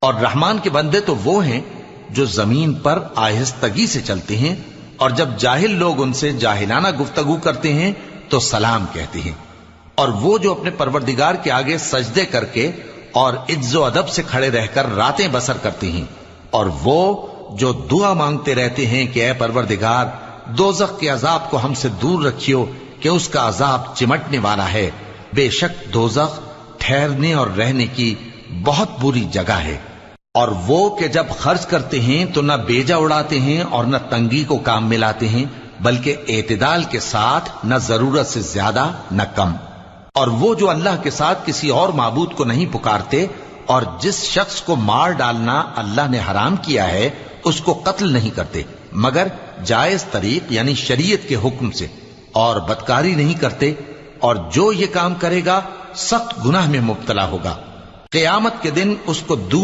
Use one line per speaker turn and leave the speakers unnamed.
اور رحمان کے بندے تو وہ ہیں جو زمین پر آہستگی سے چلتے ہیں، اور جب جاہل لوگ ان سے جاہلانہ گفتگو کرتے ہیں تو سلام کہتے ہیں، اور وہ جو اپنے پروردگار کے آگے سجدے کر کے اور عز و ادب سے کھڑے رہ کر راتیں بسر کرتے ہیں، اور وہ جو دعا مانگتے رہتے ہیں کہ اے پروردگار دوزخ کے عذاب کو ہم سے دور رکھیو کہ اس کا عذاب چمٹنے والا ہے، بے شک دوزخ ٹھہرنے اور رہنے کی بہت بری جگہ ہے۔ اور وہ کہ جب خرچ کرتے ہیں تو نہ بیجا اڑاتے ہیں اور نہ تنگی کو کام میں لاتے ہیں، بلکہ اعتدال کے ساتھ، نہ ضرورت سے زیادہ نہ کم۔ اور وہ جو اللہ کے ساتھ کسی اور معبود کو نہیں پکارتے، اور جس شخص کو مار ڈالنا اللہ نے حرام کیا ہے اس کو قتل نہیں کرتے مگر جائز طریق یعنی شریعت کے حکم سے، اور بدکاری نہیں کرتے، اور جو یہ کام کرے گا سخت گناہ میں مبتلا ہوگا۔ قیامت کے دن اس کو دور